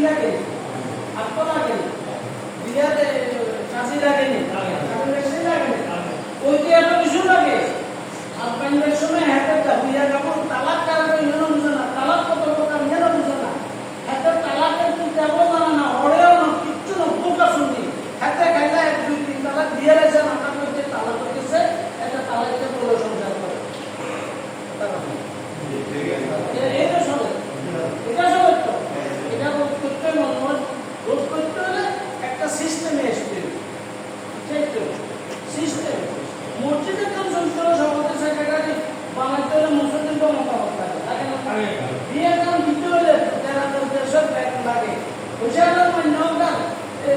লাগে आपको লাগে বিয়াতে কাশি লাগে নি বেশি লাগে ওই যে এত কিছু লাগে আর পাইনের সময় হাতে বিয়া যখন তালাক কারণে ইনো বুঝে না তালাক কত প্রকার ইনো বুঝে না হাতে তালাকের কি যাবো জানা না ওরেও না কিচ্ছু না পোকা শুনি হাতে খাইলে এক দুই তিন তালাক দিয়ে রয়েছে না আপনার মধ্যে তালাক হয়েছে একটা তালাককে বলে সংসার করে এটা শোনে এটা শোনে তো এটা করতে মন রোধ করতে হলে একটা সিস্টেমে আসতে সিস্টেম মসজিদের কাম সংস্কার সভাপতি সেক্রেটারি বানাইতে হলে মুসলিম মতামত লাগে বিয়ে কাম দিতে হলে যারা দেশের ব্যাংক লাগে পয়সাটার মান্যও কার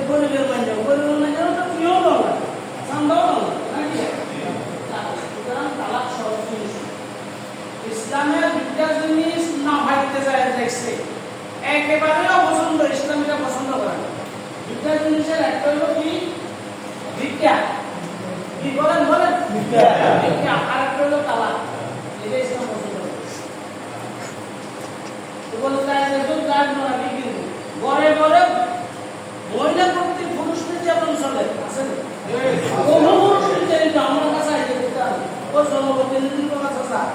গরিবের মান্যও গরিবের মান্যও তো কেউ নয় সম্ভব নয় নাকি সুতরাং তালাক সহজ জিনিস ইসলামের দুটা জিনিস না ভাইতে যায় দেখছে একেবারে অপছন্দ ইসলামীরা পছন্দ করে না দুটা জিনিসের একটা হলো কি ভিক্ষা কি বলেন ভিক্ষা আর একটা হলো তালাক এটা ইসলাম পছন্দ করে তো বলে তাই দেখুন কাজ নয় কি কিন্তু ঘরে ঘরে মহিলা প্রতি পুরুষ নির্যাতন চলে আছে কোনো পুরুষ নির্যাতিত আমার কাছে আইতে দিতাম ও জনপ্রতিনিধির কাছে স্যার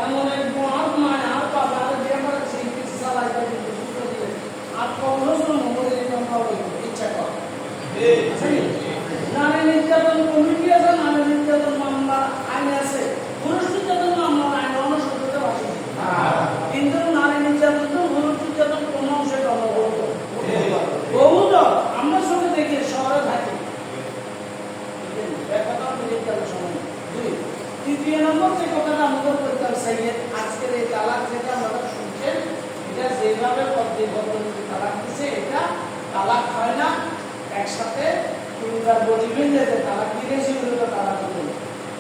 এমন এক মহান মায় আর বাবা যে আমার সেই কিছু চালাইতে দিতে সুস্থ দিলে আর কখনো শুনো মনে ইচ্ছা কর নারী নির্যাতন কমিটি আছে নারী নির্যাতন মামলা আইন আছে পুরুষ নির্যাতন মামলা আইন অনুসরণে আছে কিন্তু নারী নির্যাতন তো পুরুষ নির্যাতন কোন অংশে বহুত আমরা সঙ্গে দেখি শহরে থাকি তৃতীয় নম্বর যে কথাটা আমাদের করতে হবে আজকের এই তালাক যেটা আমরা শুনছেন এটা যেভাবে পদ্ধতি তালাক দিচ্ছে এটা তালাক হয় না একসাথে তিনবার বলিবেন যে তালাক দিয়েছি বলে তালাক দিল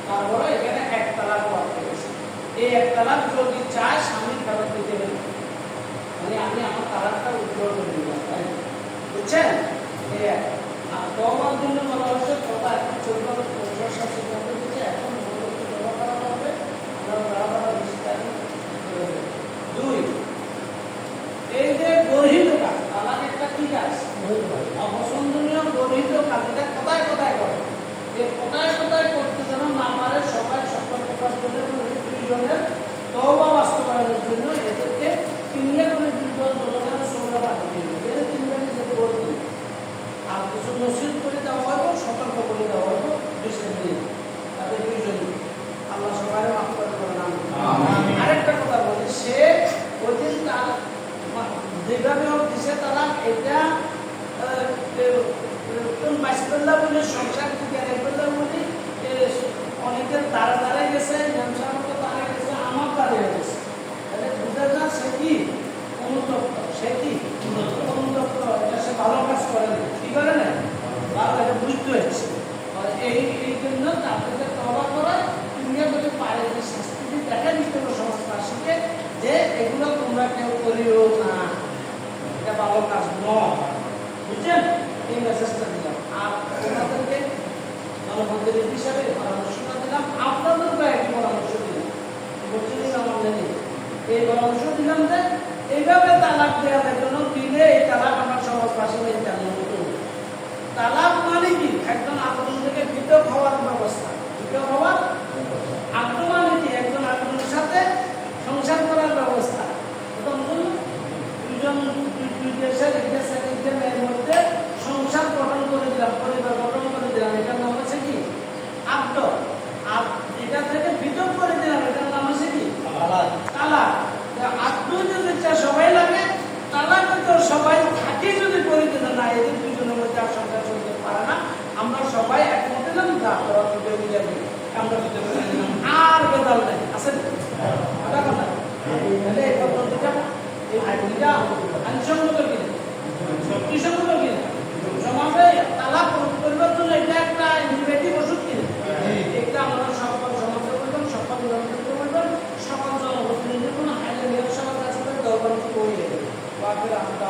তারপরে এখানে এক তালাক করতে গেছে এই এক তালাক যদি চায় স্বামী ফেরত দিতে হবে মানে আমি আমার তালাকটা উদ্ধার করে দিলাম তাই বুঝছেন এই আর তবার জন্য বলা হচ্ছে কথা এখন চলবে প্রশাসন দিচ্ছে এখন দুই এই যে গর্হিত কাজ তালাক একটা কি কাজ অপছন্দনীয় গর্হিত কাজ এটা কোথায় কোথায় করে এই কোথায় কোথায় করতে যেন না পারে সবাই সকল প্রকাশ করে দুইজনের তওবা বাস্তবায়নের জন্য এদেরকে তিনটা করে দুইজন জনগণের সঙ্গে বাঁধিয়ে দিবে এদের তিনজনে যেতে বলতে আর কিছু নসিহত করে দেওয়া হবে সতর্ক করে দেওয়া হবে বিষয় নিয়ে তাদের দুইজন আল্লাহ সবাই মাফ করে দেবেন আরেকটা কথা বলি সে ওই দিন তার যেভাবে হোক দিছে তারা এটা বাইশবেলা বলে সংসার থেকে একবেলা বলি অনেকের দ্বারা দাঁড়ায় গেছে ব্যবসার মতো দাঁড়ায় গেছে আমার দাঁড়িয়ে গেছে তাহলে বুঝে না সে কি অনুতপ্ত সে কি অনুতপ্ত এটা সে ভালো কাজ করে না কি করে না ভালো এটা বুঝতে হয়েছে এই জন্য তাদেরকে তওবা করা দুনিয়া বলে পারে যে শাস্তি দেখা দিতে হবে সমাজবাসীকে যে এগুলো তোমরা কেউ করিও না এটা ভালো কাজ নয় বুঝছেন এই মেসেজটা দিলাম আর তোমাদেরকে জনপ্রতিনিধি হিসাবে পরামর্শটা দিলাম আপনাদেরকে একটি পরামর্শ দিলাম বুঝছেন আমাদের এই পরামর্শ দিলাম যে এইভাবে তালাক দেওয়ার জন্য দিলে এই তালাক আমার সমাজবাসী তালাক মানে কি একজন আরেকজন থেকে পৃথক হওয়ার ব্যবস্থা পৃথক হওয়ার আত্মমানে কি একজন আরেকজনের সাথে সংসার করার ব্যবস্থা দুজন দুই দেশের মেয়ের মধ্যে সংসার গঠন করে দিলাম পরিবার গঠন করে দিলাম এটার নাম আছে কি আব্দ আর এটা থেকে পৃথক করে দিলাম এটার নাম আছে কি তালাক আব্দ যদি সবাই লাগে তালাক তো সবাই থাকে যদি করে দিল না এদের দুজনের মধ্যে আর সংসার চলতে পারে না আমরা সবাই একমত দিলাম আমরা আর বেদাল নেই আছে কথা তাহলে এই পদ্ধতিটা এই আইডিটা আইনসম্মত কিনা যুক্তিসম্মত কিনা সমাজে তালাক পরিবর্তন এটা একটা ইনভেটিভ ওষুধ কিনা এটা আমরা সকল সমাজে বলবেন সকল জনগণকে বলবেন সকল জনপ্রতিনিধিদের কোনো হাইলে নিয়োগ সমাজ আছে দরবার করিয়ে দেবে বাকি আমরা